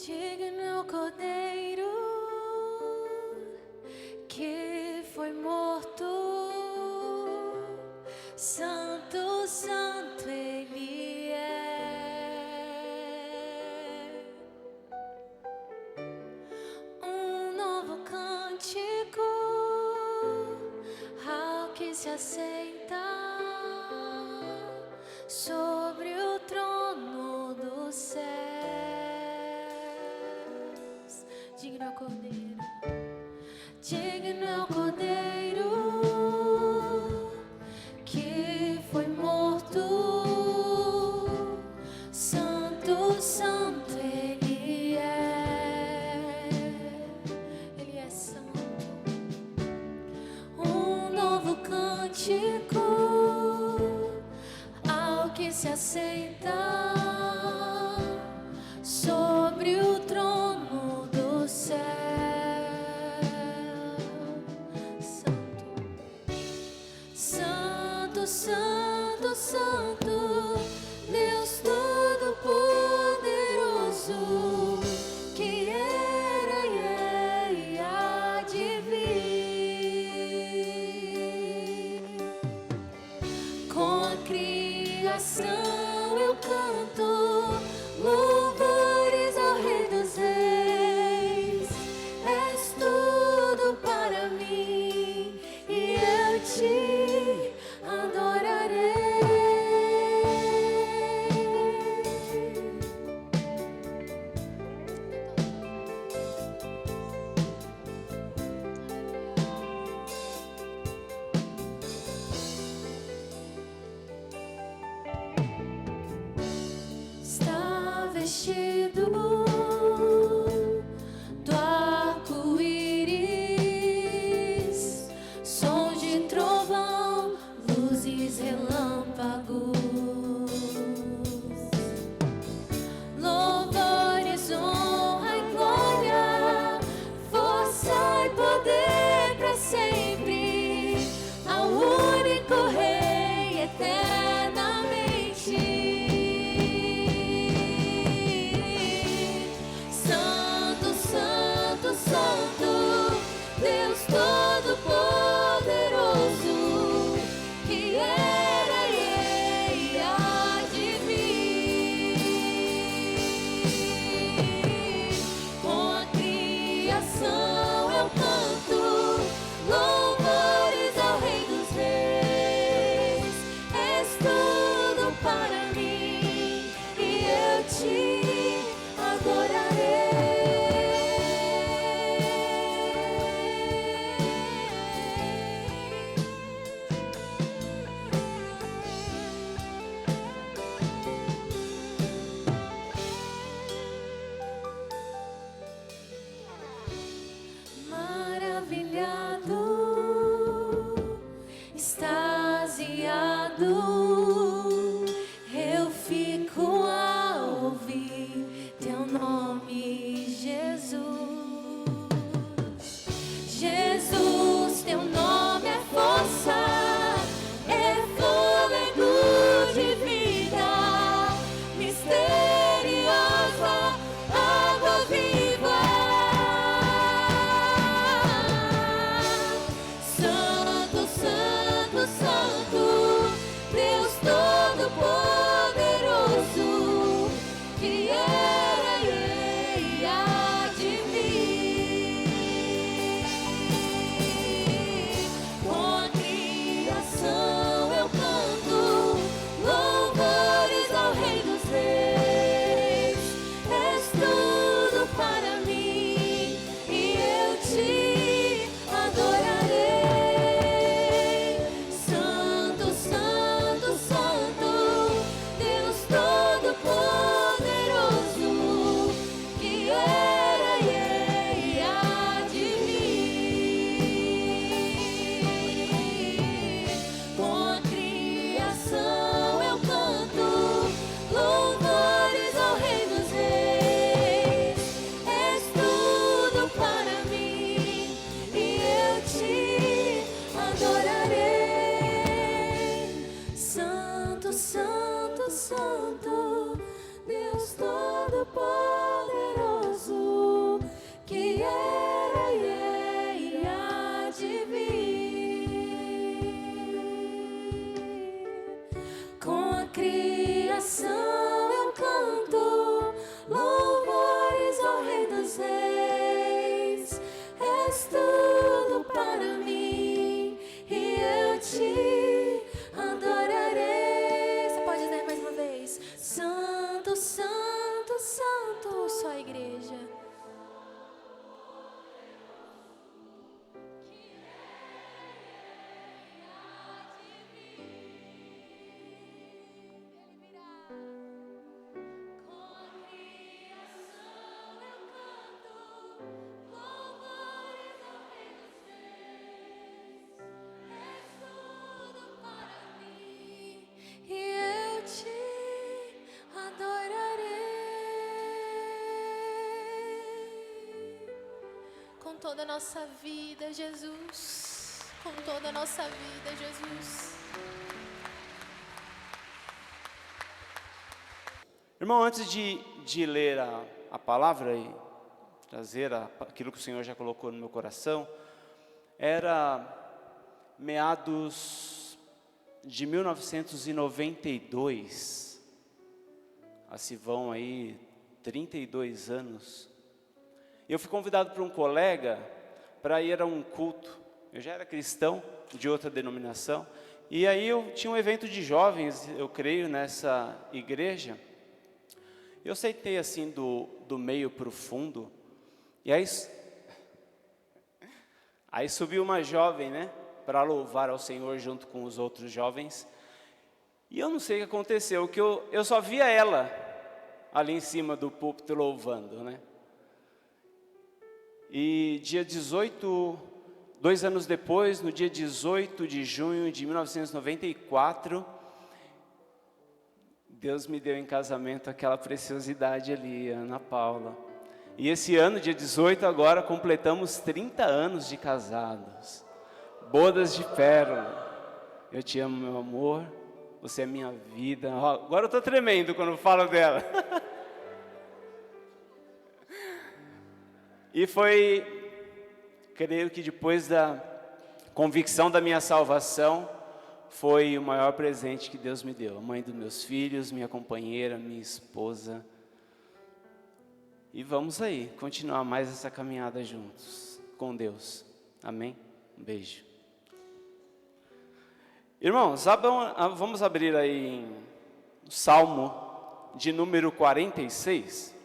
Digno é o Cordeiro que foi morto. Santo, santo Ele é. Um novo cântico ao que se assenta sobre o trono dos céus. Digno é o Cordeiro, digno é o Cordeiro que foi morto. Santo, santo Ele é. Ele é santo. Um novo cântico ao que se assenta sobre o trono do céu. Santo, santo, santo, Deus Todo-Poderoso, que era e é e há de vir. Com a criação eu canto louvores ao Rei dos Reis. És tudo para mim e eu te adorarei. és tudo para mim e eu te adorarei. Você pode dizer mais uma vez? Santo, santo, santo, só a igreja. Com toda a nossa vida, Jesus. Com toda a nossa vida, Jesus. Irmão, antes de ler a palavra e trazer aquilo que o Senhor já colocou no meu coração, era meados de 1992, se vão aí 32 anos. Eu fui convidado por um colega para ir a um culto. Eu já era cristão, de outra denominação, e aí eu tinha um evento de jovens, eu creio, nessa igreja. Eu sentei assim do meio para o fundo, e aí subiu uma jovem, né, para louvar ao Senhor junto com os outros jovens. E eu não sei o que aconteceu, que eu só via ela ali em cima do púlpito louvando, né? E dia 18, 2 anos depois, no dia 18 de junho de 1994, Deus me deu em casamento aquela preciosidade ali, Ana Paula. E esse ano, dia 18, agora completamos 30 anos de casados. Bodas de pérola. Eu te amo, meu amor. Você é minha vida. Agora eu estou tremendo quando falo dela. E foi, creio que depois da convicção da minha salvação, foi o maior presente que Deus me deu. A mãe dos meus filhos, minha companheira, minha esposa. E vamos aí, continuar mais essa caminhada juntos, com Deus. Amém? Um beijo. Irmãos, vamos abrir aí em Salmo de número 46.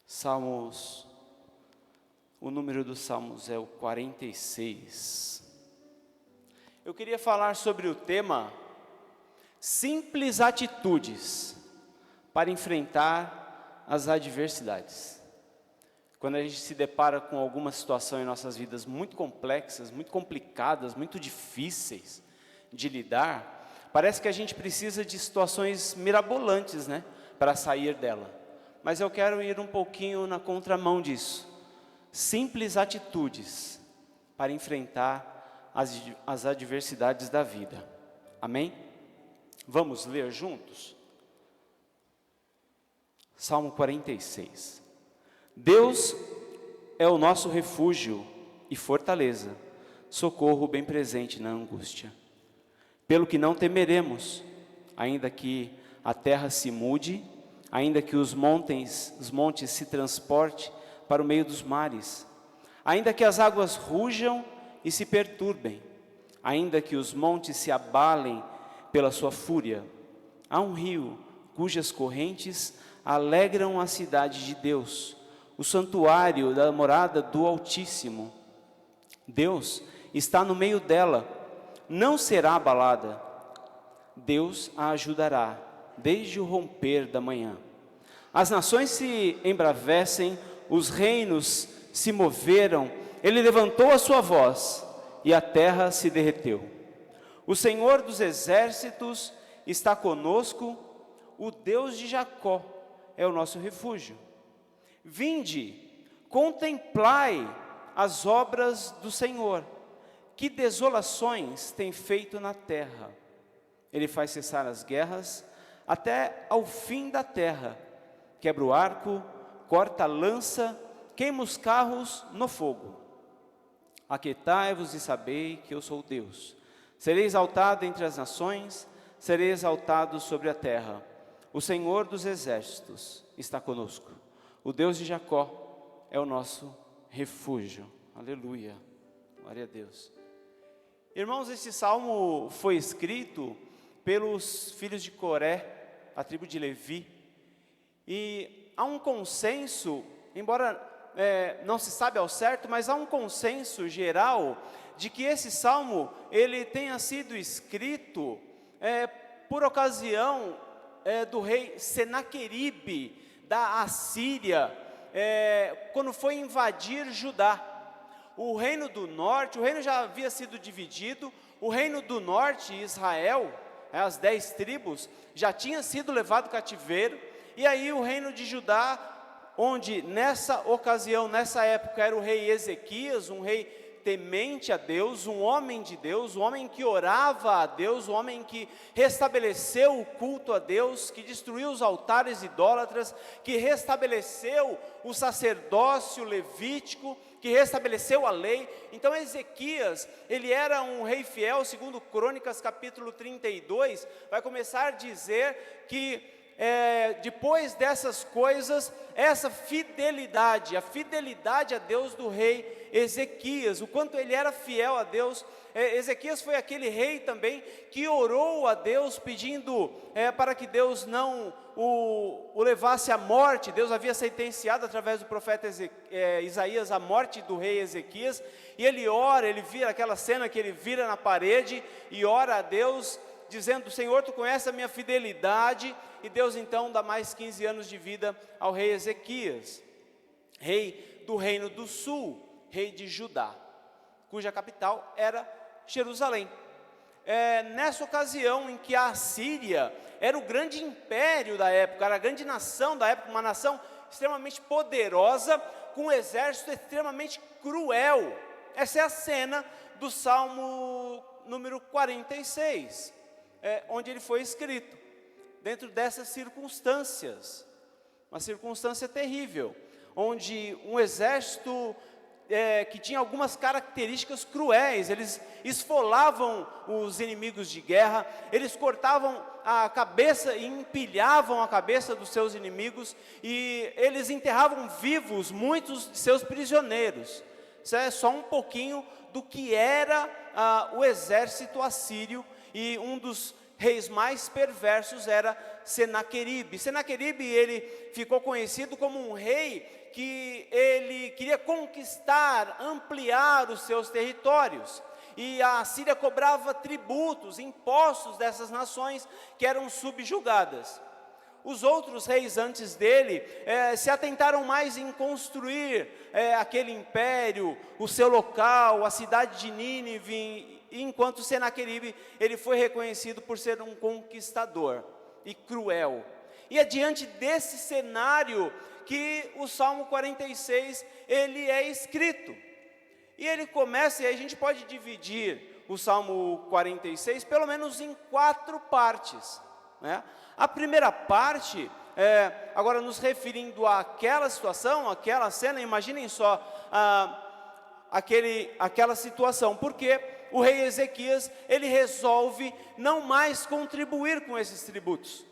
Salmos, o número dos Salmos é o 46. Eu queria falar sobre o tema simples atitudes para enfrentar as adversidades. Quando a gente se depara com alguma situação em nossas vidas muito complexas, muito complicadas, muito difíceis de lidar, parece que a gente precisa de situações mirabolantes, né, para sair dela. Mas eu quero ir um pouquinho na contramão disso. Simples atitudes para enfrentar as adversidades da vida. Amém? Vamos ler juntos? Salmo 46. Deus é o nosso refúgio e fortaleza, socorro bem presente na angústia. Pelo que não temeremos, ainda que a terra se mude, ainda que os montes se transportem para o meio dos mares, ainda que as águas rujam e se perturbem, ainda que os montes se abalem pela sua fúria, há um rio cujas correntes alegram a cidade de Deus, o santuário da morada do Altíssimo. Deus está no meio dela, não será abalada. Deus a ajudará desde o romper da manhã. As nações se embravecem, os reinos se moveram, ele levantou a sua voz e a terra se derreteu. O Senhor dos exércitos está conosco, o Deus de Jacó é o nosso refúgio. Vinde, contemplai as obras do Senhor, que desolações tem feito na terra. Ele faz cessar as guerras até ao fim da terra, quebra o arco, corta a lança, queima os carros no fogo. Aquietai-vos e sabei que eu sou Deus. Serei exaltado entre as nações, serei exaltado sobre a terra. O Senhor dos exércitos está conosco. O Deus de Jacó é o nosso refúgio. Aleluia. Glória a Deus. Irmãos, esse salmo foi escrito pelos filhos de Coré, a tribo de Levi. E há um consenso, embora não se sabe ao certo, mas há um consenso geral de que esse salmo ele tenha sido escrito por ocasião do rei Senaqueribe da Assíria, quando foi invadir Judá. O reino do norte, o reino já havia sido dividido, o reino do norte, Israel, as 10 tribos, já tinha sido levado cativeiro, e aí o reino de Judá, onde nessa ocasião, nessa época, era o rei Ezequias, um rei temente a Deus, um homem de Deus, um homem que orava a Deus, um homem que restabeleceu o culto a Deus, que destruiu os altares idólatras, que restabeleceu o sacerdócio levítico, que restabeleceu a lei. Então Ezequias, ele era um rei fiel. Segundo Crônicas capítulo 32, vai começar a dizer que depois dessas coisas, essa fidelidade, a fidelidade a Deus do rei Ezequias, o quanto ele era fiel a Deus. Ezequias foi aquele rei também que orou a Deus pedindo para que Deus não o levasse à morte. Deus havia sentenciado através do profeta Isaías a morte do rei Ezequias, e ele ora, ele vira aquela cena que ele vira na parede e ora a Deus, dizendo: Senhor, tu conheces a minha fidelidade. E Deus então dá mais 15 anos de vida ao rei Ezequias, rei do reino do sul, rei de Judá, cuja capital era Jerusalém. Nessa ocasião em que a Assíria era o grande império da época, era a grande nação da época, uma nação extremamente poderosa, com um exército extremamente cruel. Essa é a cena do Salmo número 46, onde ele foi escrito. Dentro dessas circunstâncias, uma circunstância terrível, onde um exército que tinha algumas características cruéis, eles esfolavam os inimigos de guerra, eles cortavam a cabeça e empilhavam a cabeça dos seus inimigos, e eles enterravam vivos muitos de seus prisioneiros. Isso é só um pouquinho do que era o exército assírio, e um dos reis mais perversos era Senaqueribe. Senaqueribe, ele ficou conhecido como um rei que ele queria conquistar, ampliar os seus territórios. E a Síria cobrava tributos, impostos dessas nações que eram subjugadas. Os outros reis antes dele se atentaram mais em construir aquele império, o seu local, a cidade de Nínive, enquanto Senaqueribe, ele foi reconhecido por ser um conquistador e cruel. E é diante desse cenário que o Salmo 46, ele é escrito. E ele começa, e a gente pode dividir o Salmo 46 pelo menos em 4 partes, né? A primeira parte, agora nos referindo àquela situação, àquela cena, imaginem só aquela situação, porque o rei Ezequias, ele resolve não mais contribuir com esses tributos.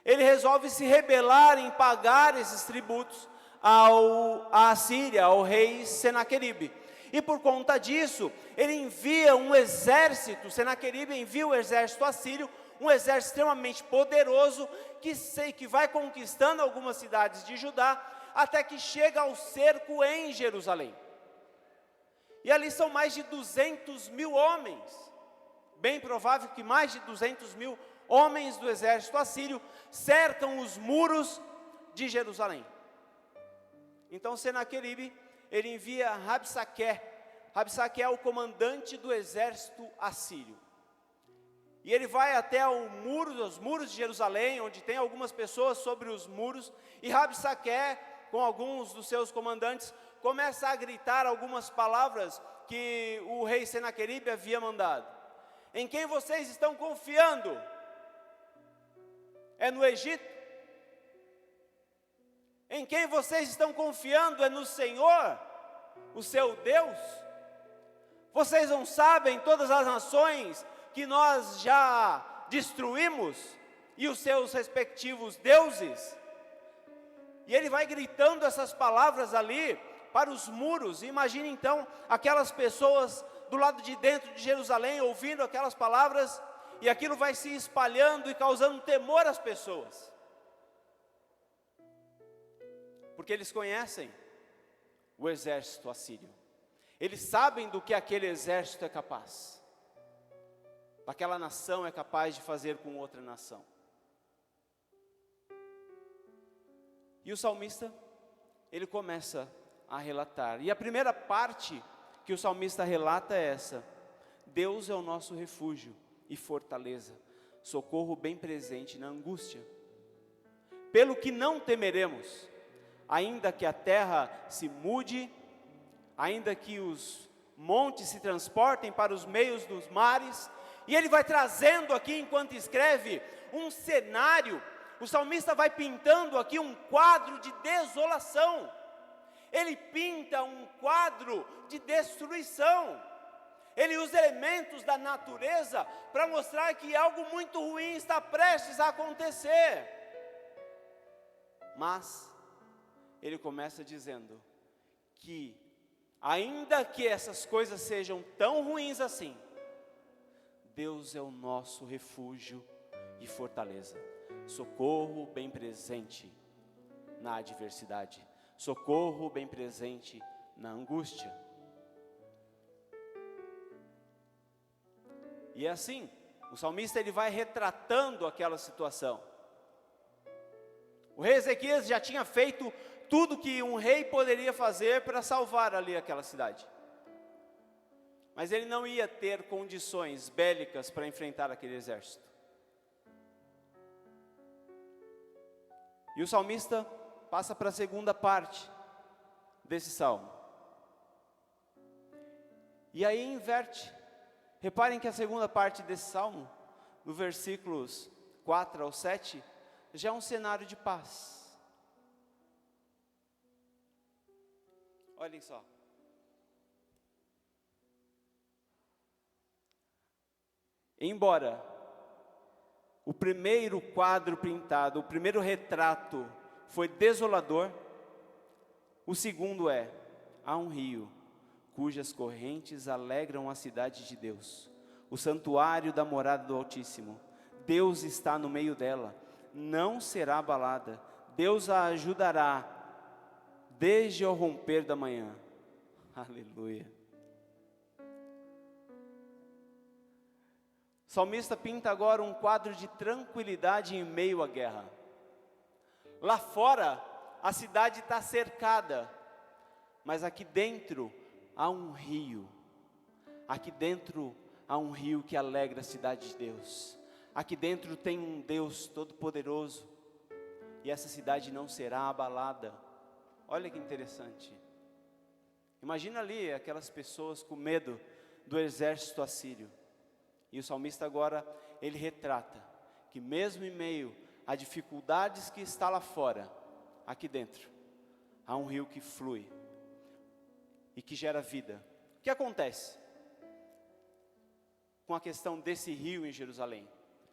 Ele resolve se rebelar em pagar esses tributos à Síria, ao rei Senaqueribe. E por conta disso, ele envia um exército, Senaqueribe envia o exército assírio, um exército extremamente poderoso, que vai conquistando algumas cidades de Judá, até que chega ao cerco em Jerusalém. E ali são mais de 200 mil homens, bem provável que mais de 200 mil homens do exército assírio cercam os muros de Jerusalém. Então Senaqueribe, ele envia Rabsaqué. Rabsaqué é o comandante do exército assírio. E ele vai até os muros de Jerusalém, onde tem algumas pessoas sobre os muros, e Rabsaqué, com alguns dos seus comandantes, começa a gritar algumas palavras que o rei Senaqueribe havia mandado. Em quem vocês estão confiando? É no Egito? Em quem vocês estão confiando é no Senhor, o seu Deus? Vocês não sabem todas as nações que nós já destruímos e os seus respectivos deuses? E ele vai gritando essas palavras ali para os muros. Imagine então aquelas pessoas do lado de dentro de Jerusalém ouvindo aquelas palavras, e aquilo vai se espalhando e causando temor às pessoas. Porque eles conhecem o exército assírio. Eles sabem do que aquele exército é capaz. Aquela nação é capaz de fazer com outra nação. E o salmista, ele começa a relatar. E a primeira parte que o salmista relata é essa: Deus é o nosso refúgio e fortaleza, socorro bem presente na angústia. Pelo que não temeremos, ainda que a terra se mude, ainda que os montes se transportem para os meios dos mares. E ele vai trazendo aqui, enquanto escreve, um cenário. O salmista vai pintando aqui um quadro de desolação. Ele pinta um quadro de destruição. Ele usa elementos da natureza para mostrar que algo muito ruim está prestes a acontecer. Mas ele começa dizendo que, ainda que essas coisas sejam tão ruins assim, Deus é o nosso refúgio e fortaleza, socorro bem presente na adversidade, socorro bem presente na angústia. E assim, o salmista ele vai retratando aquela situação. O rei Ezequias já tinha feito tudo que um rei poderia fazer para salvar ali aquela cidade. Mas ele não ia ter condições bélicas para enfrentar aquele exército. E o salmista passa para a segunda parte desse salmo. E aí inverte. Reparem que a segunda parte desse salmo, no versículos 4 ao 7, já é um cenário de paz. Olhem só. Embora o primeiro quadro pintado, o primeiro retrato foi desolador, o segundo há um rio, cujas correntes alegram a cidade de Deus, o santuário da morada do Altíssimo. Deus está no meio dela, não será abalada. Deus a ajudará desde o romper da manhã. Aleluia. O salmista pinta agora um quadro de tranquilidade em meio à guerra. Lá fora, a cidade está cercada, mas aqui dentro há um rio. Aqui dentro há um rio que alegra a cidade de Deus. Aqui dentro tem um Deus todo-poderoso, e essa cidade não será abalada. Olha que interessante. Imagina ali aquelas pessoas com medo do exército assírio. E o salmista agora, ele retrata que mesmo em meio a dificuldades que está lá fora, aqui dentro, há um rio que flui e que gera vida. O que acontece com a questão desse rio em Jerusalém?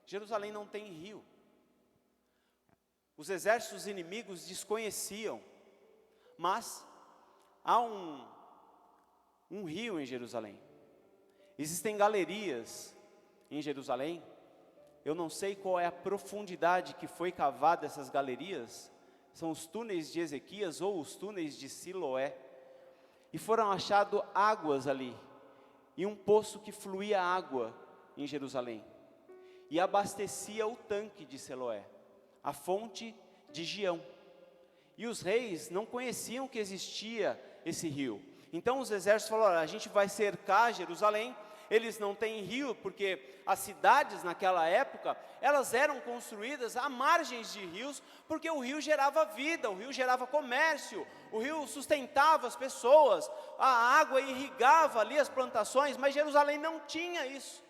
Jerusalém não tem rio. Os exércitos inimigos desconheciam, mas há um rio em Jerusalém. Existem galerias em Jerusalém. Eu não sei qual é a profundidade que foi cavada essas galerias. São os túneis de Ezequias ou os túneis de Siloé. E foram achadas águas ali, e um poço que fluía água em Jerusalém, e abastecia o tanque de Siloé, a fonte de Gião. E os reis não conheciam que existia esse rio. Então os exércitos falaram: a gente vai cercar Jerusalém. Eles não têm rio, porque as cidades naquela época, elas eram construídas à margens de rios, porque o rio gerava vida, o rio gerava comércio, o rio sustentava as pessoas, a água irrigava ali as plantações, mas Jerusalém não tinha isso,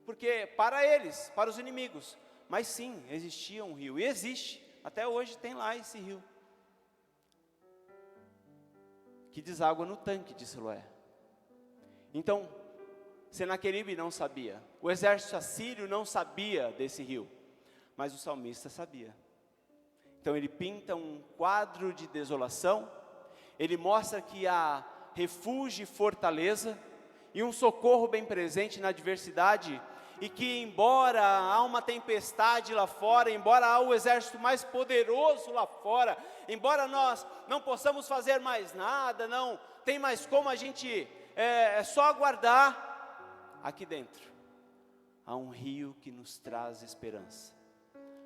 porque para eles, para os inimigos, mas sim, existia um rio, e existe, até hoje tem lá esse rio, que deságua no tanque de Siloé. Então, Senaqueribe não sabia, o exército assírio não sabia desse rio, mas o salmista sabia. Então ele pinta um quadro de desolação, ele mostra que há refúgio e fortaleza, e um socorro bem presente na adversidade, e que embora há uma tempestade lá fora, embora há o exército mais poderoso lá fora, embora nós não possamos fazer mais nada, não tem mais como a gente, é só aguardar, aqui dentro há um rio que nos traz esperança,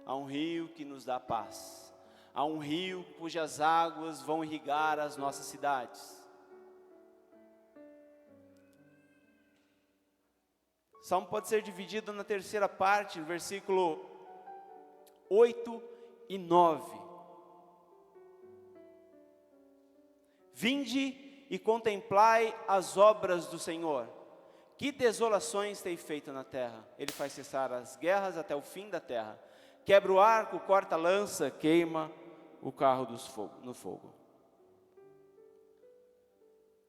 há um rio que nos dá paz, há um rio cujas águas vão irrigar as nossas cidades. O salmo pode ser dividido na terceira parte, no versículo 8 e 9. Vinde e contemplai as obras do Senhor, que desolações tem feito na terra. Ele faz cessar as guerras até o fim da terra, quebra o arco, corta a lança, queima o carro no fogo.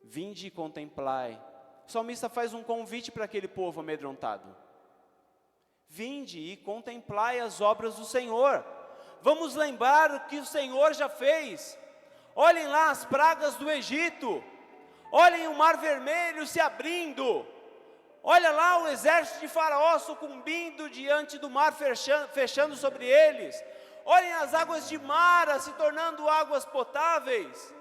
Vinde e contemplai. O salmista faz um convite para aquele povo amedrontado. Vinde e contemplai as obras do Senhor. Vamos lembrar o que o Senhor já fez. Olhem lá as pragas do Egito. Olhem o mar vermelho se abrindo. Olha lá o exército de Faraó sucumbindo diante do mar, fechando sobre eles. Olhem as águas de Mara se tornando águas potáveis.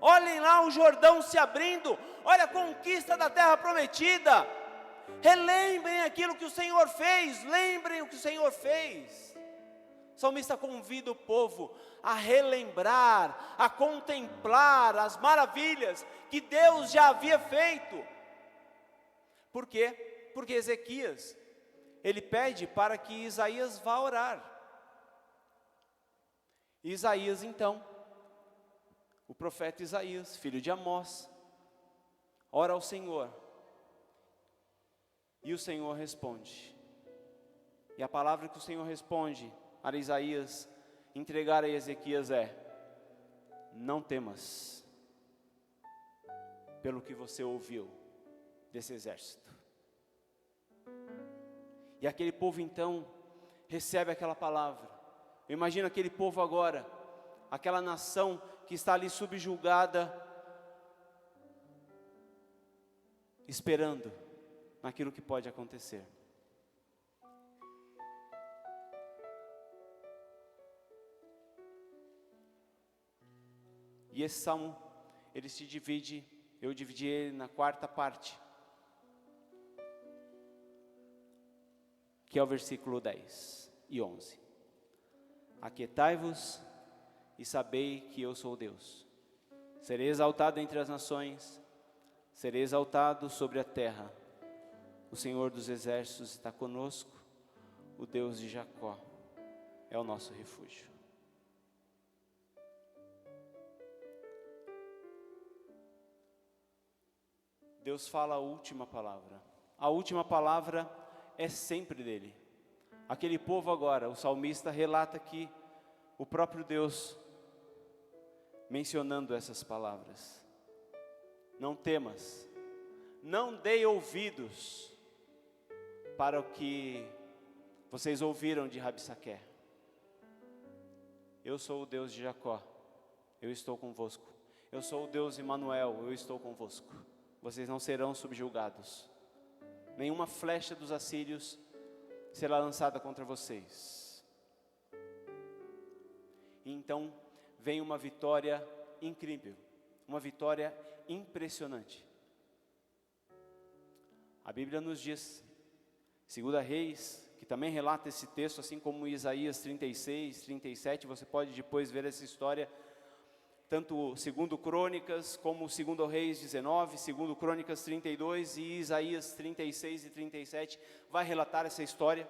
Olhem lá o Jordão se abrindo. Olha a conquista da terra prometida. Relembrem aquilo que o Senhor fez. Lembrem o que o Senhor fez. O salmista convida o povo a relembrar, a contemplar as maravilhas que Deus já havia feito. Por quê? Porque Ezequias, ele pede para que Isaías vá orar. Isaías então, o profeta Isaías, filho de Amós, ora ao Senhor. E o Senhor responde. E a palavra que o Senhor responde a Isaías, entregar a Ezequias é: não temas, pelo que você ouviu desse exército. E aquele povo então recebe aquela palavra. Eu imagino aquele povo agora, aquela nação que está ali subjugada, esperando naquilo que pode acontecer. E esse salmo, ele se divide, eu dividi ele na quarta parte, que é o versículo 10 e 11. Aquietai-vos e sabei que eu sou Deus. Serei exaltado entre as nações, serei exaltado sobre a terra. O Senhor dos exércitos está conosco, o Deus de Jacó é o nosso refúgio. Deus fala a última palavra. A última palavra é sempre dele. Aquele povo agora, o salmista relata aqui o próprio Deus mencionando essas palavras. Não temas, não dei ouvidos para o que vocês ouviram de Rabsaqué. Eu sou o Deus de Jacó, eu estou convosco. Eu sou o Deus Emanuel, eu estou convosco. Vocês não serão subjugados. Nenhuma flecha dos assírios será lançada contra vocês. E então vem uma vitória incrível, uma vitória impressionante. A Bíblia nos diz, 2 Reis, que também relata esse texto, assim como Isaías 36, 37, você pode depois ver essa história, tanto 2 Crônicas, como 2 Reis 19, 2 Crônicas 32 e Isaías 36 e 37, vai relatar essa história.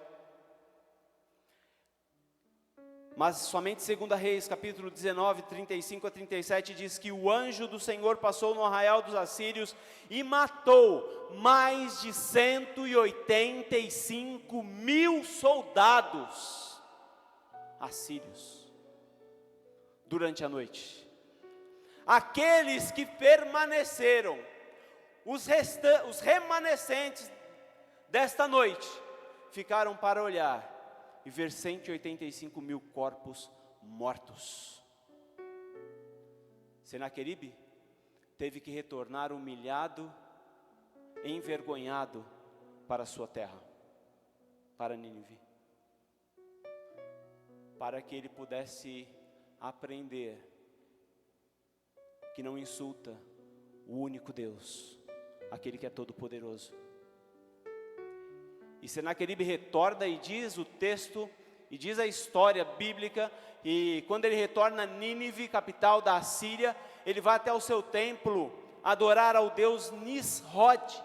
Mas somente 2 Reis, capítulo 19, 35 a 37, diz que o anjo do Senhor passou no arraial dos assírios e matou mais de 185 mil soldados assírios durante a noite. aqueles que permaneceram, os remanescentes desta noite, ficaram para olhar e ver 185 mil corpos mortos. Senaqueribe teve que retornar humilhado, envergonhado para a sua terra, para Nínive, para que ele pudesse aprender que não insulta o único Deus, aquele que é todo poderoso. E Senaqueribe retorna e diz o texto, e diz a história bíblica, e quando ele retorna a Nínive, capital da Assíria, ele vai até o seu templo adorar ao deus Nisroch.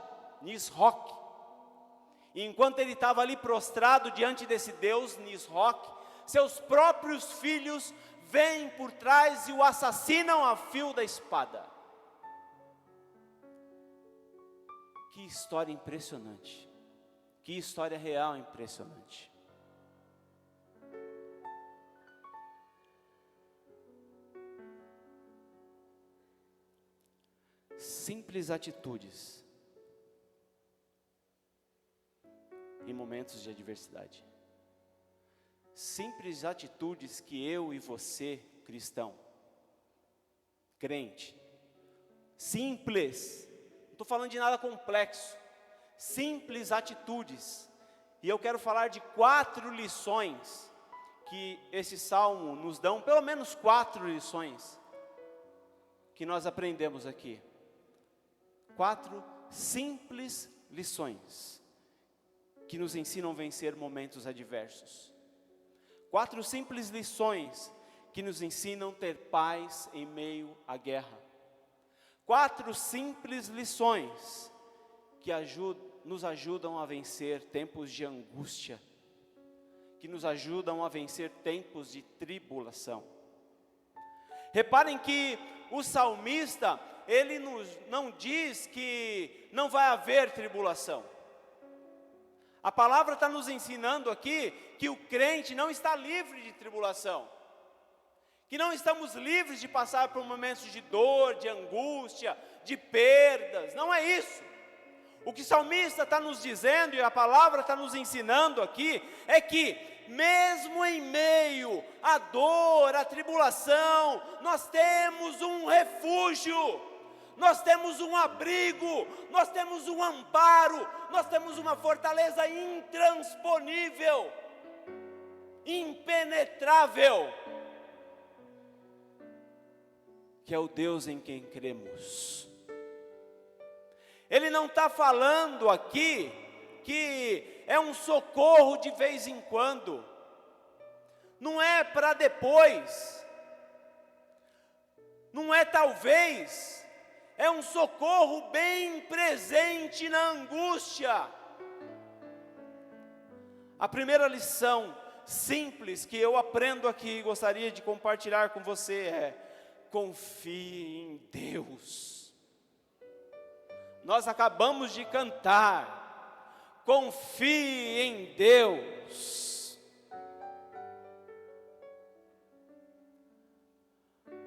E enquanto ele estava ali prostrado diante desse deus Nisroch, seus próprios filhos vêm por trás e o assassinam a fio da espada. Que história impressionante. Que história real impressionante. Simples atitudes em momentos de adversidade. Simples atitudes que eu e você, cristão, crente, simples, não estou falando de nada complexo, simples atitudes. E eu quero falar de 4 lições que esse salmo nos dão, pelo menos 4 lições que nós aprendemos aqui. 4 simples lições que nos ensinam a vencer momentos adversos. 4 simples lições que nos ensinam a ter paz em meio à guerra. 4 simples lições que nos ajudam a vencer tempos de angústia, que nos ajudam a vencer tempos de tribulação. Reparem que o salmista, ele não diz que não vai haver tribulação. A palavra está nos ensinando aqui que o crente não está livre de tribulação, que não estamos livres de passar por momentos de dor, de angústia, de perdas. Não é isso. O que o salmista está nos dizendo e a palavra está nos ensinando aqui é que mesmo em meio à dor, à tribulação, nós temos um refúgio, nós temos um abrigo, nós temos um amparo, nós temos uma fortaleza intransponível, impenetrável, que é o Deus em quem cremos. Ele não está falando aqui que é um socorro de vez em quando, não é para depois, não é talvez, é um socorro bem presente na angústia. A primeira lição simples que eu aprendo aqui e gostaria de compartilhar com você é: confie em Deus. Nós acabamos de cantar, confie em Deus.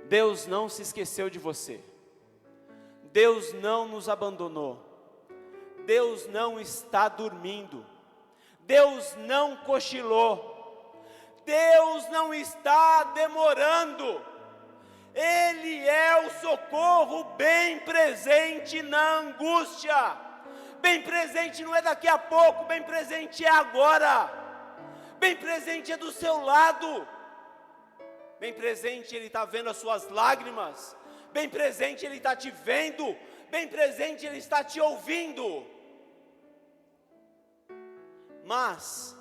Deus não se esqueceu de você. Deus não nos abandonou. Deus não está dormindo. Deus não cochilou. Deus não está demorando. Ele é o socorro bem presente na angústia. Bem presente não é daqui a pouco, bem presente é agora. Bem presente é do seu lado. Bem presente Ele está vendo as suas lágrimas. Bem presente Ele está te vendo. Bem presente Ele está te ouvindo. Mas,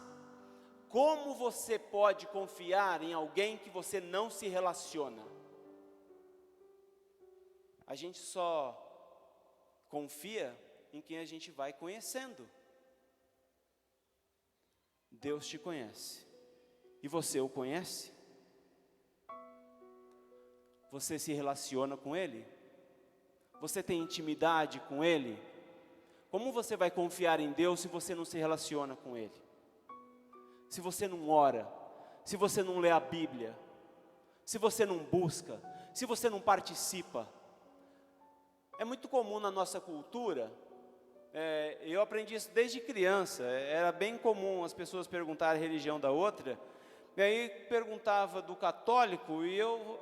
como você pode confiar em alguém que você não se relaciona? A gente só confia em quem a gente vai conhecendo. Deus te conhece. E você o conhece? Você se relaciona com Ele? Você tem intimidade com Ele? Como você vai confiar em Deus se você não se relaciona com Ele? Se você não ora, se você não lê a Bíblia, se você não busca, se você não participa. É muito comum na nossa cultura, eu aprendi isso desde criança, era bem comum as pessoas perguntarem a religião da outra, e aí perguntava do católico, e eu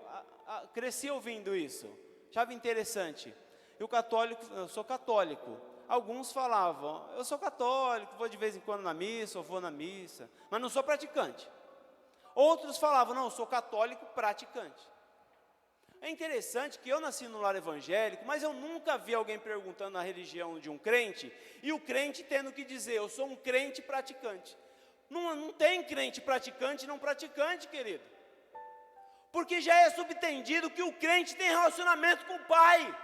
cresci ouvindo isso, achava interessante. E o católico, eu sou católico. Alguns falavam, eu sou católico, vou de vez em quando na missa, ou vou na missa, mas não sou praticante. Outros falavam, não, eu sou católico praticante. É interessante que eu nasci no lar evangélico, mas eu nunca vi alguém perguntando a religião de um crente, e o crente tendo que dizer, eu sou um crente praticante. Não tem crente praticante e não praticante, querido. Porque já é subentendido que o crente tem relacionamento com o Pai.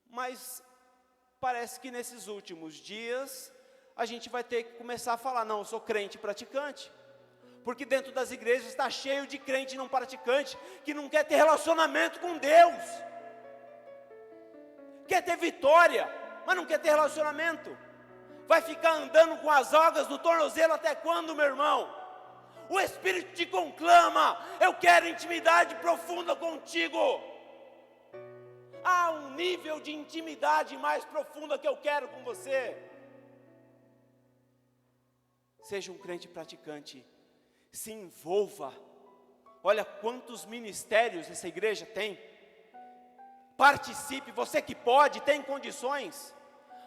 Mas parece que nesses últimos dias, a gente vai ter que começar a falar, não, eu sou crente praticante. Porque dentro das igrejas está cheio de crente não praticante, que não quer ter relacionamento com Deus. Quer ter vitória, mas não quer ter relacionamento. Vai ficar andando com as algas do tornozelo até quando, meu irmão? O Espírito te conclama, eu quero intimidade profunda contigo. Há um nível de intimidade mais profunda que eu quero com você. Seja um crente praticante, se envolva. Olha quantos ministérios essa igreja tem. Participe, você que pode, tem condições.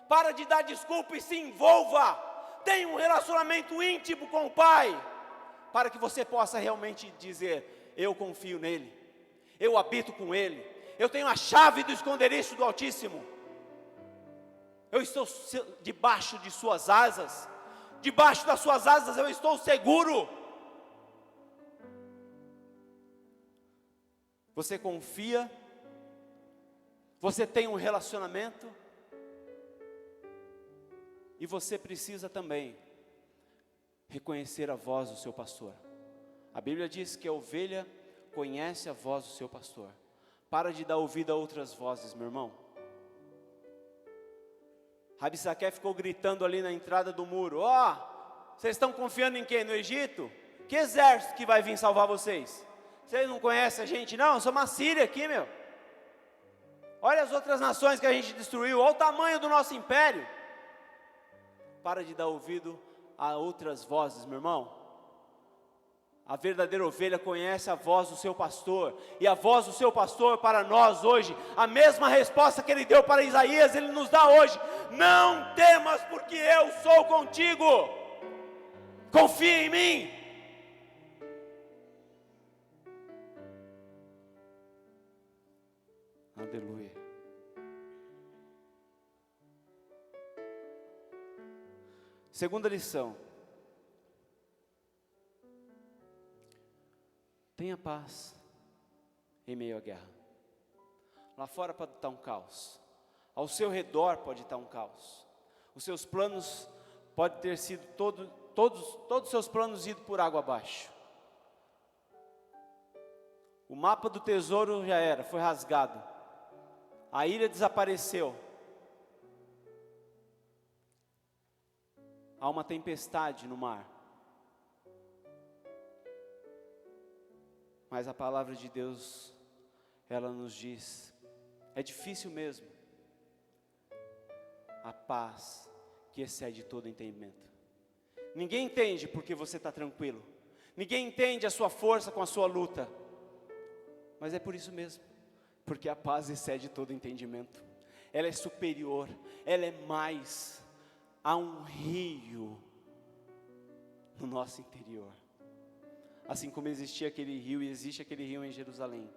Para de dar desculpa e se envolva. Tenha um relacionamento íntimo com o Pai, para que você possa realmente dizer, eu confio nele, eu habito com ele, eu tenho a chave do esconderijo do Altíssimo, eu estou debaixo de suas asas, debaixo das suas asas eu estou seguro. Você confia, você tem um relacionamento, e você precisa também reconhecer a voz do seu pastor. A Bíblia diz que a ovelha conhece a voz do seu pastor. Para de dar ouvido a outras vozes, meu irmão. Rabissaqué ficou gritando ali na entrada do muro, vocês estão confiando em quem? No Egito? Que exército que vai vir salvar vocês? Vocês não conhecem a gente? Não, eu sou uma Síria aqui, meu. Olha as outras nações que a gente destruiu, olha o tamanho do nosso império. Para de dar ouvido a outras vozes, meu irmão. A verdadeira ovelha conhece a voz do seu pastor, e a voz do seu pastor para nós hoje, a mesma resposta que ele deu para Isaías, ele nos dá hoje: não temas, porque eu sou contigo, confia em mim. Aleluia. Segunda lição: tenha paz em meio à guerra. Lá fora pode estar um caos, ao seu redor pode estar um caos. Os seus planos podem ter sido todos os seus planos ido por água abaixo. O mapa do tesouro já era, foi rasgado. A ilha desapareceu. Há uma tempestade no mar. Mas a palavra de Deus, ela nos diz, é difícil mesmo. A paz que excede todo entendimento. Ninguém entende porque você está tranquilo. Ninguém entende a sua força com a sua luta. Mas é por isso mesmo. Porque a paz excede todo entendimento. Ela é superior, ela é mais. Há um rio no nosso interior. Assim como existia aquele rio e existe aquele rio em Jerusalém,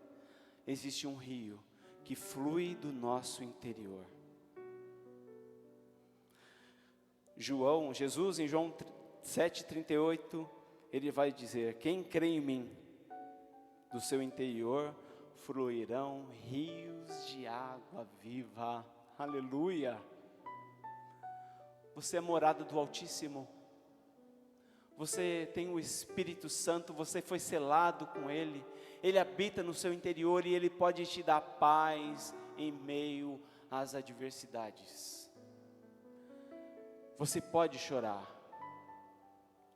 existe um rio que flui do nosso interior. Jesus em João 7,38, ele vai dizer: quem crê em mim, do seu interior fluirão rios de água viva. Aleluia! Você é morada do Altíssimo. Você tem o Espírito Santo, você foi selado com Ele. Ele habita no seu interior e Ele pode te dar paz em meio às adversidades. Você pode chorar,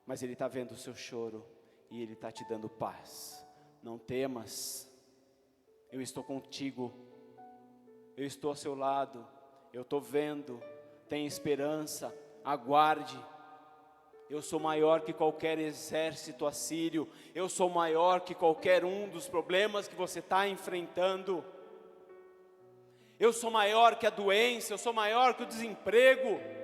mas Ele está vendo o seu choro e Ele está te dando paz. Não temas, eu estou contigo, eu estou ao seu lado, eu estou vendo, tenha esperança, aguarde. Eu sou maior que qualquer exército assírio, eu sou maior que qualquer um dos problemas que você está enfrentando. Eu sou maior que a doença, eu sou maior que o desemprego.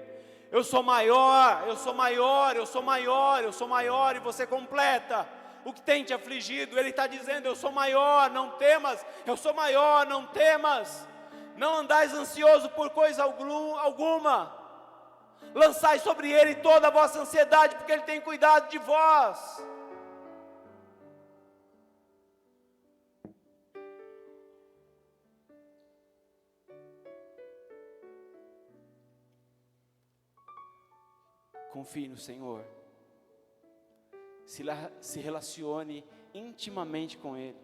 Eu sou maior, eu sou maior, eu sou maior, eu sou maior, e você completa o que tem te afligido. Ele está dizendo: eu sou maior, não temas, eu sou maior, não temas. Não andais ansioso por coisa alguma, lançai sobre Ele toda a vossa ansiedade, porque Ele tem cuidado de vós. Confie no Senhor, se relacione intimamente com Ele,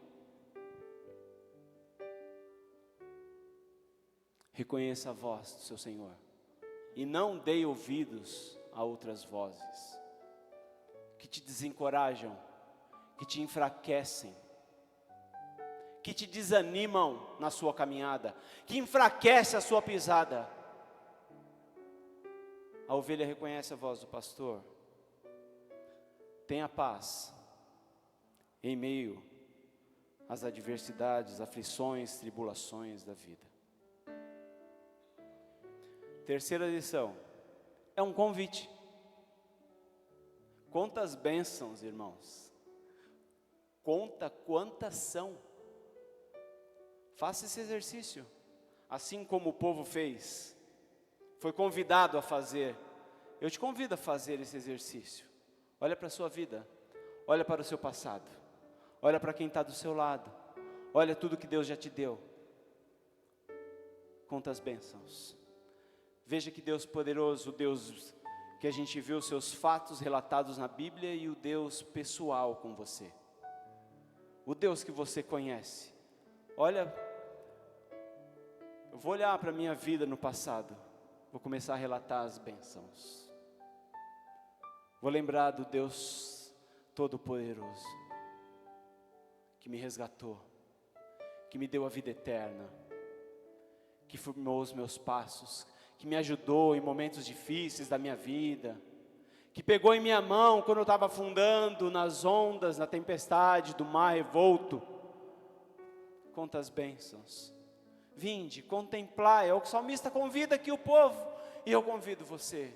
reconheça a voz do seu Senhor, e não dê ouvidos a outras vozes, que te desencorajam, que te enfraquecem, que te desanimam na sua caminhada, que enfraquece a sua pisada. A ovelha reconhece a voz do pastor. Tenha paz em meio às adversidades, aflições, tribulações da vida. Terceira lição, é um convite. Quantas bênçãos, irmãos. Conta quantas são. Faça esse exercício, assim como o povo fez. Foi convidado a fazer. Eu te convido a fazer esse exercício. Olha para a sua vida, olha para o seu passado, olha para quem está do seu lado, olha tudo que Deus já te deu. Quantas bênçãos. Veja que Deus poderoso, o Deus que a gente viu seus fatos relatados na Bíblia, e o Deus pessoal com você, o Deus que você conhece. Olha, eu vou olhar para a minha vida no passado, vou começar a relatar as bênçãos. Vou lembrar do Deus Todo-Poderoso, que me resgatou, que me deu a vida eterna, que formou os meus passos, que me ajudou em momentos difíceis da minha vida, que pegou em minha mão quando eu estava afundando nas ondas, na tempestade do mar revolto. Quantas bênçãos. Vinde, contemplai, é o que o salmista convida aqui o povo, e eu convido você,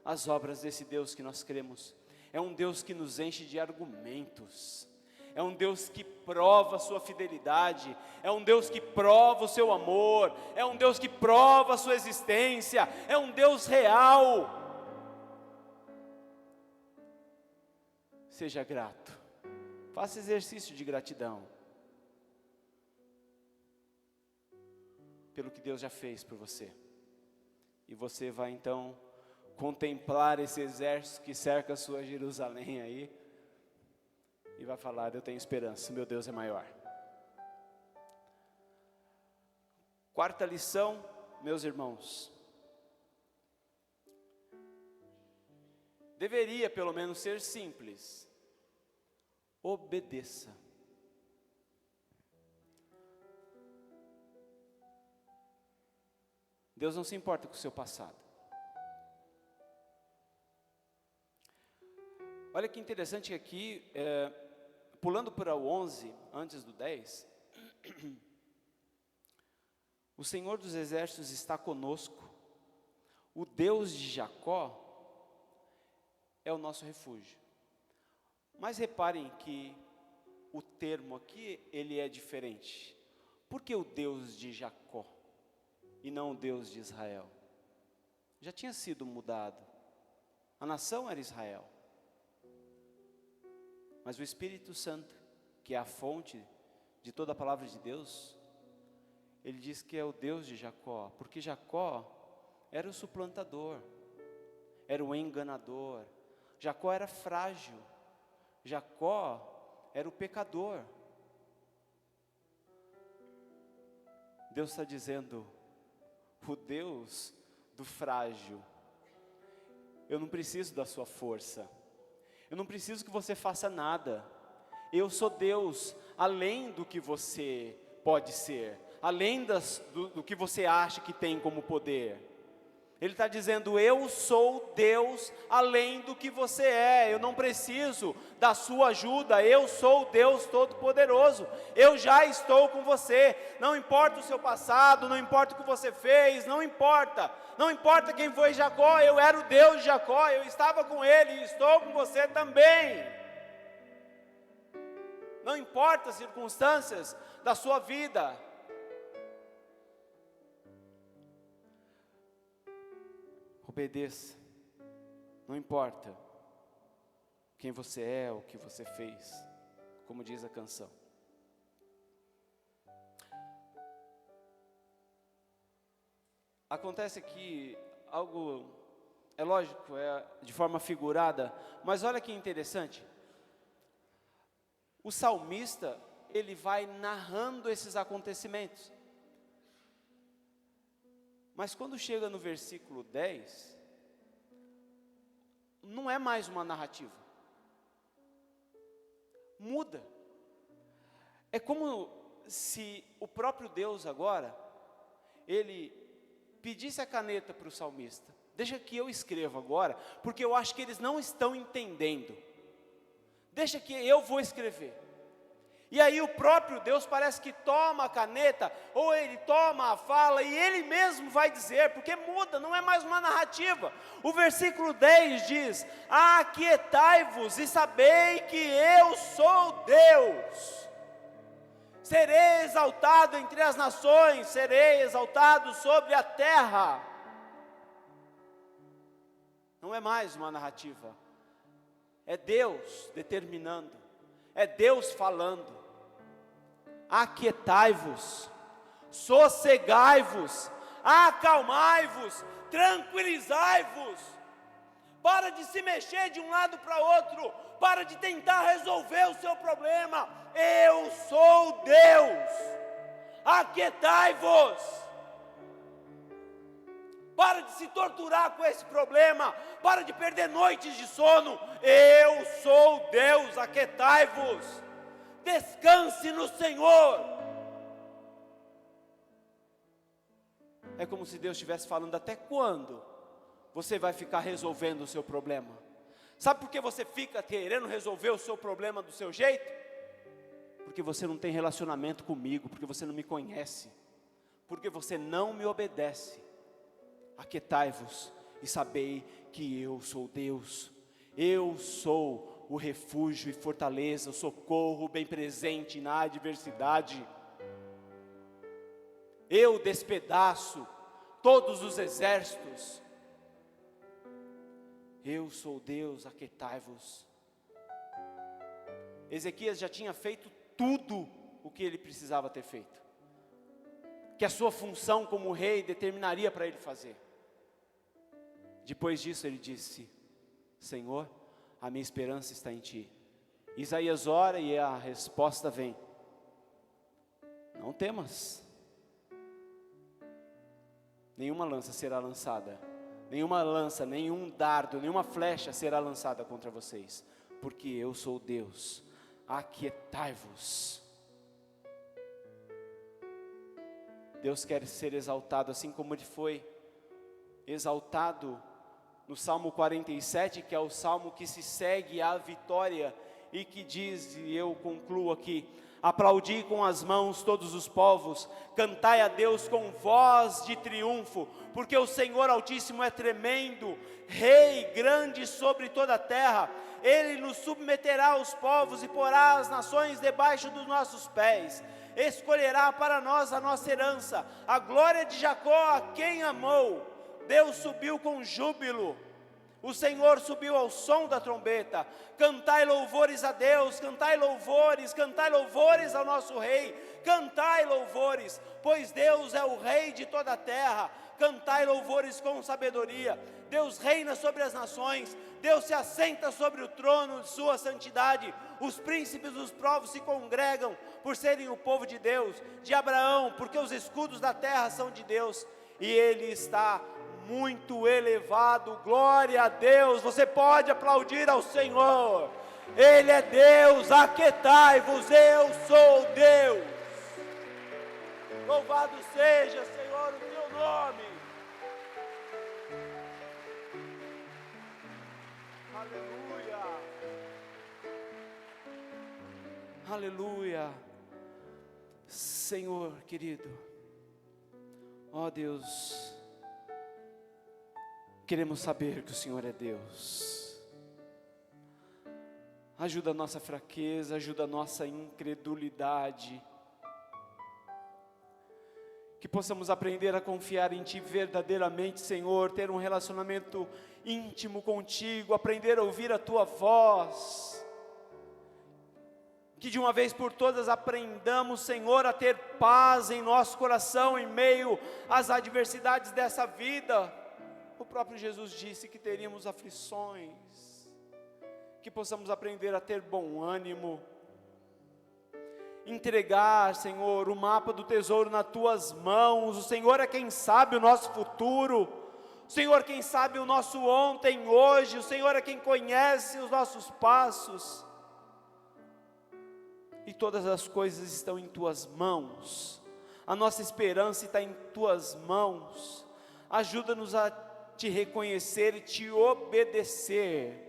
as obras desse Deus que nós cremos. É um Deus que nos enche de argumentos, é um Deus que prova a sua fidelidade, é um Deus que prova o seu amor, é um Deus que prova a sua existência, é um Deus real. Seja grato, faça exercício de gratidão pelo que Deus já fez por você, e você vai então contemplar esse exército que cerca a sua Jerusalém aí, e vai falar: eu tenho esperança, meu Deus é maior. Quarta lição, meus irmãos, deveria pelo menos ser simples: obedeça. Deus não se importa com o seu passado. Olha que interessante aqui, pulando para o 11, antes do 10, o Senhor dos Exércitos está conosco, o Deus de Jacó é o nosso refúgio. Mas reparem que o termo aqui, ele é diferente. Por que o Deus de Jacó e não o Deus de Israel? Já tinha sido mudado, a nação era Israel. Mas o Espírito Santo, que é a fonte de toda a palavra de Deus, ele diz que é o Deus de Jacó, porque Jacó era o suplantador, era o enganador, Jacó era frágil, Jacó era o pecador. Deus está dizendo: o Deus do frágil, eu não preciso da sua força, eu não preciso que você faça nada, Eu sou Deus além do que você pode ser, além do que você acha que tem como poder. Ele está dizendo, eu sou Deus além do que você é, eu não preciso da sua ajuda, eu sou Deus Todo-Poderoso, eu já estou com você, não importa o seu passado, não importa o que você fez, não importa quem foi Jacó, eu era o Deus de Jacó, eu estava com ele e estou com você também. Não importa as circunstâncias da sua vida. Obedeça, não importa quem você é, o que você fez, como diz a canção. Acontece aqui algo, é lógico, é de forma figurada, mas olha que interessante. O salmista, ele vai narrando esses acontecimentos. Mas quando chega no versículo 10, não é mais uma narrativa. Muda. É como se o próprio Deus agora, ele pedisse a caneta para o salmista. Deixa que eu escreva agora, porque eu acho que eles não estão entendendo. Deixa que eu vou escrever. E aí o próprio Deus parece que toma a caneta, ou ele toma a fala, e ele mesmo vai dizer, porque muda, não é mais uma narrativa. O versículo 10 diz, aquietai-vos e sabei que eu sou Deus. Serei exaltado entre as nações, serei exaltado sobre a terra. Não é mais uma narrativa, é Deus determinando, é Deus falando. Aquietai-vos, sossegai-vos, acalmai-vos, tranquilizai-vos. Para de se mexer de um lado para outro, para de tentar resolver o seu problema. Eu sou Deus. Aquietai-vos. Para de se torturar com esse problema, para de perder noites de sono. Eu sou Deus, aquietai-vos. Descanse no Senhor. É como se Deus estivesse falando, até quando você vai ficar resolvendo o seu problema? Sabe por que você fica querendo resolver o seu problema do seu jeito? Porque você não tem relacionamento comigo, porque você não me conhece, porque você não me obedece. Aquietai-vos e sabei que eu sou Deus. Eu sou o refúgio e fortaleza, o socorro bem presente na adversidade. Eu despedaço todos os exércitos. Eu sou Deus, aquietai-vos. Ezequias já tinha feito tudo o que ele precisava ter feito, que a sua função como rei determinaria para ele fazer. Depois disso ele disse, Senhor, a minha esperança está em Ti. Isaías ora e a resposta vem, não temas, nenhuma lança será lançada, nenhuma lança, nenhum dardo, nenhuma flecha será lançada contra vocês, porque eu sou Deus, aquietai-vos. Deus quer ser exaltado, assim como Ele foi exaltado no Salmo 47, que é o Salmo que se segue à vitória, e que diz, e eu concluo aqui, aplaudi com as mãos todos os povos, cantai a Deus com voz de triunfo, porque o Senhor Altíssimo é tremendo, Rei grande sobre toda a terra, Ele nos submeterá aos povos e porá as nações debaixo dos nossos pés, escolherá para nós a nossa herança, a glória de Jacó a quem amou. Deus subiu com júbilo, o Senhor subiu ao som da trombeta, cantai louvores a Deus, cantai louvores ao nosso Rei, cantai louvores, pois Deus é o Rei de toda a terra, cantai louvores com sabedoria, Deus reina sobre as nações, Deus se assenta sobre o trono de sua santidade, os príncipes dos povos se congregam por serem o povo de Deus, de Abraão, porque os escudos da terra são de Deus, e Ele está muito elevado, glória a Deus. Você pode aplaudir ao Senhor, Ele é Deus, aquietai-vos, eu sou Deus. Louvado seja, Senhor, o teu nome. Aleluia. Aleluia. Senhor querido, ó Deus, queremos saber que o Senhor é Deus. Ajuda a nossa fraqueza, ajuda a nossa incredulidade. Que possamos aprender a confiar em Ti verdadeiramente, Senhor, ter um relacionamento íntimo contigo, aprender a ouvir a Tua voz. Que de uma vez por todas aprendamos, Senhor, a ter paz em nosso coração em meio às adversidades dessa vida. O próprio Jesus disse que teríamos aflições. Que possamos aprender a ter bom ânimo, entregar, Senhor, o mapa do tesouro nas Tuas mãos. O Senhor é quem sabe o nosso futuro, o Senhor quem sabe o nosso ontem, hoje, o Senhor é quem conhece os nossos passos, e todas as coisas estão em Tuas mãos, a nossa esperança está em Tuas mãos. Ajuda-nos a Te reconhecer e Te obedecer,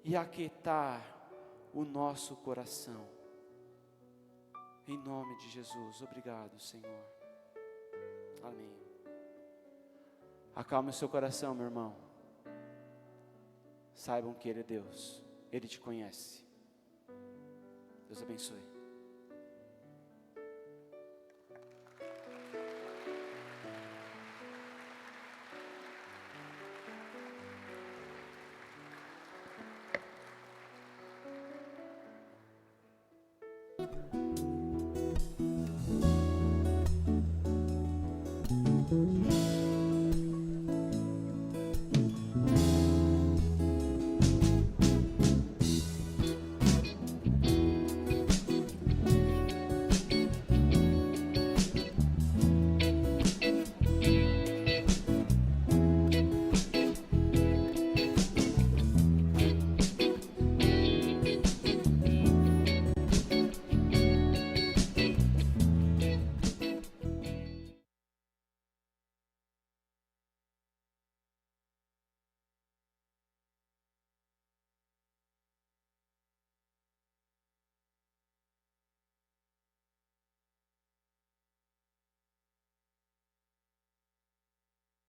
e aquietar o nosso coração, em nome de Jesus. Obrigado, Senhor. Amém. Acalme o seu coração, meu irmão. Saibam que Ele é Deus, Ele te conhece. Deus abençoe. Música